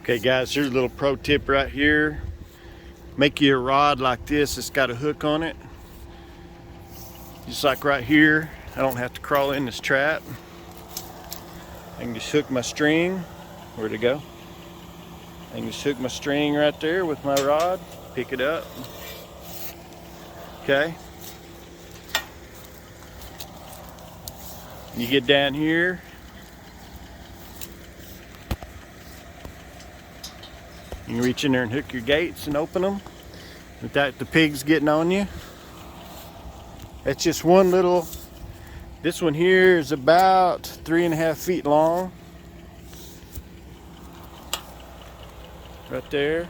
Okay guys, here's a little pro tip right here. Make you a rod like this. It's got a hook on it. Just like right here. I don't have to crawl in this trap. I can just hook my string. Where'd it go? I can just hook my string right there with my rod. Pick it up. Okay. You get down here. You can reach in there and hook your gates and open them without the pigs getting on you. That's just one little, this one here is about 3.5 feet long. Right there.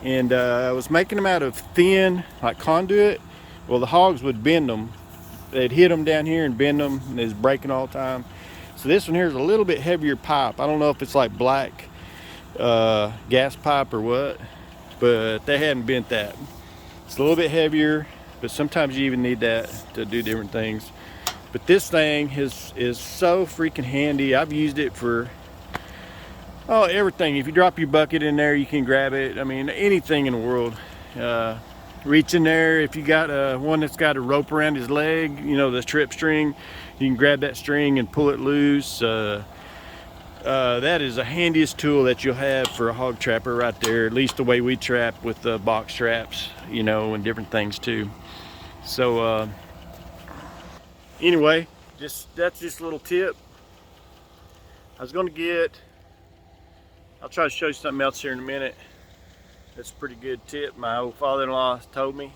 And I was making them out of thin, like conduit. Well, the hogs would bend them. They'd hit them down here and bend them, and it's breaking all the time. So this one here is a little bit heavier pipe. I don't know if it's like black gas pipe or what, but they hadn't bent that. It's a little bit heavier, but sometimes you even need that to do different things. But this thing is so freaking handy. I've used it for everything. If you drop your bucket in there, you can grab it. I mean, anything in the world. Reach in there. If you got one that's got a rope around his leg, you know, the trip string, you can grab that string and pull it loose. That is the handiest tool that you'll have for a hog trapper right there, at least the way we trap with the box traps, you know, and different things too. So anyway, that's just a little tip. I'll try to show you something else here in a minute. That's a pretty good tip my old father-in-law told me.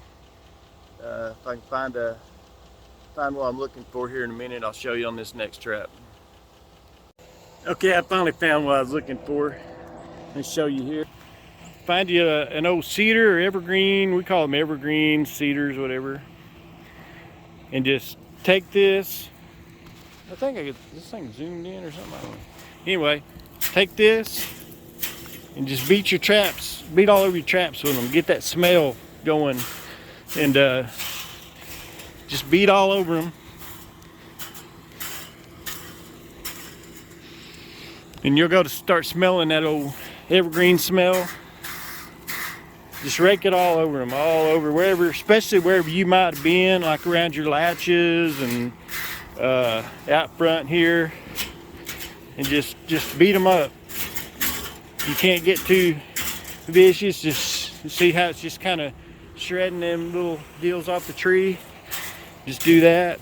If I can find what I'm looking for here in a minute, I'll show you on this next trap. Okay, I finally found what I was looking for. Let's show you here. Find you an old cedar or evergreen. We call them evergreens, cedars, whatever. And just take this. I think I get this thing zoomed in or something. I don't know. Anyway, take this and just beat your traps. Beat all over your traps with them. Get that smell going. And just beat all over them. And you'll go to start smelling that old evergreen smell. Just rake it all over them, all over, wherever, especially wherever you might have been, like around your latches and out front here. And just beat them up. You can't get too vicious. Just see how it's just kind of shredding them little deals off the tree. Just do that.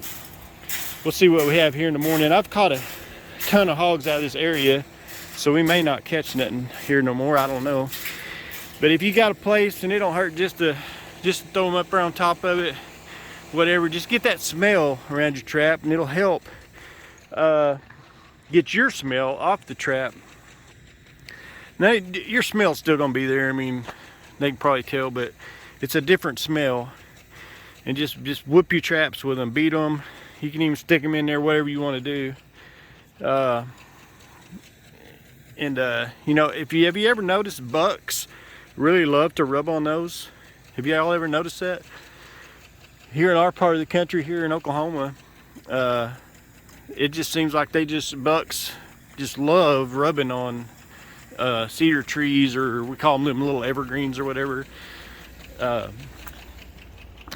We'll see what we have here in the morning. I've caught a ton of hogs out of this area, so we may not catch nothing here no more. I don't know. But if you got a place and it don't hurt just to throw them up there on top of it, whatever, just get that smell around your trap and it'll help get your smell off the trap. Now your smell's still gonna be there. I mean, they can probably tell, but it's a different smell. And just whoop your traps with them, beat them. You can even stick them in there, whatever you want to do. You know, have you ever noticed bucks really love to rub on those? Have y'all ever noticed that? Here in our part of the country, here in Oklahoma, it just seems like bucks just love rubbing on cedar trees, or we call them little evergreens or whatever. But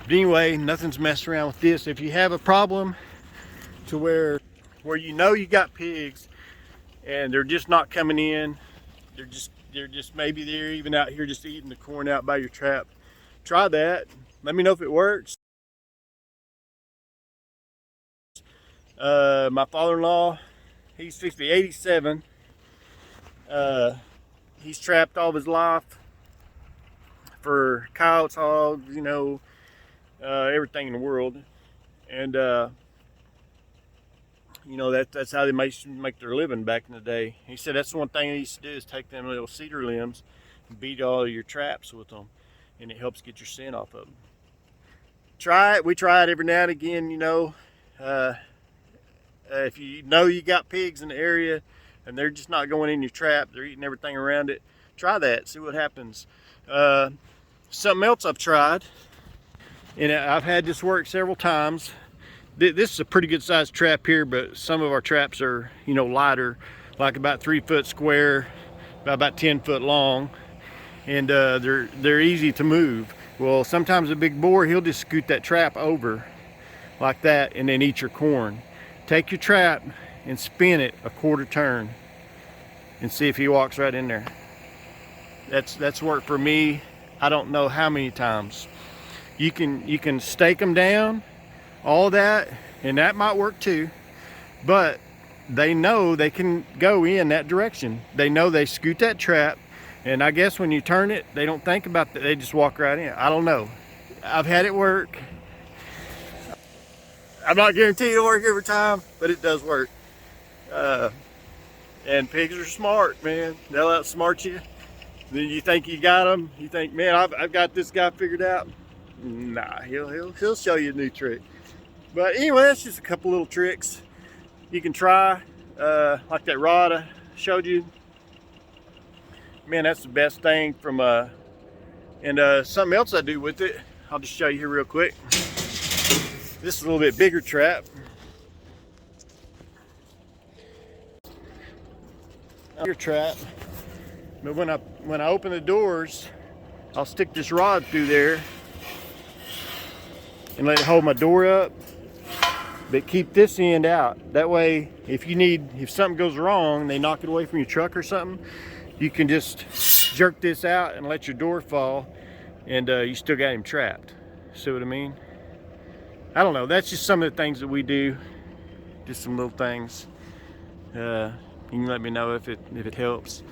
anyway, nothing's messing around with this. If you have a problem to where you know you got pigs and they're just not coming in, they're just maybe they're even out here just eating the corn out by your trap, try that. Let me know if it works. My father-in-law, he's 87. He's trapped all of his life for coyotes, hogs, you know, everything in the world. And you know, that's how they make their living back in the day. He said that's the one thing they used to do, is take them little cedar limbs and beat all your traps with them, and it helps get your scent off of them. Try it. We try it every now and again, you know. If you know you got pigs in the area and they're just not going in your trap, they're eating everything around it, try that, see what happens. Something else I've tried, and I've had this work several times. This is a pretty good sized trap here, but some of our traps are, you know, lighter. like about 3 foot square, about 10 foot long, and they're easy to move. Well, sometimes a big boar, he'll just scoot that trap over like that and then eat your corn. Take your trap and spin it a quarter turn and see if he walks right in there. That's worked for me. I don't know how many times. You can stake them down, all that, and that might work too, but they know they can go in that direction. They know they scoot that trap, and I guess when you turn it, they don't think about that, they just walk right in. I don't know. I've had it work. I'm not guaranteed it'll work every time, but it does work. And pigs are smart, man. They'll outsmart you. Then you think you got them. You think, man, I've got this guy figured out. Nah, he'll show you a new trick. But anyway, that's just a couple little tricks you can try. Like that rod I showed you. Man, that's the best thing from and something else I do with it. I'll just show you here real quick. This is a little bit bigger trap. Bigger trap. But when I open the doors, I'll stick this rod through there and let it hold my door up, but keep this end out. That way, if something goes wrong, they knock it away from your truck or something, you can just jerk this out and let your door fall, and you still got him trapped. See what I mean? I don't know. That's just some of the things that we do. Just some little things. You can let me know if it helps.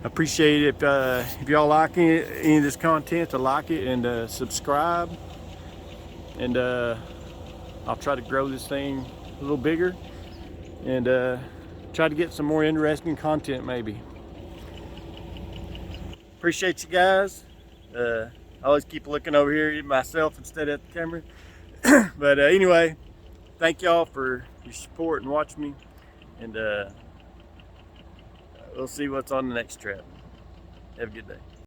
I appreciate it if y'all like any of this content, to like it and subscribe. And I'll try to grow this thing a little bigger and try to get some more interesting content maybe. Appreciate you guys. I always keep looking over here at myself instead of at the camera. But anyway, thank y'all for your support and watching me. And we'll see what's on the next trap. Have a good day.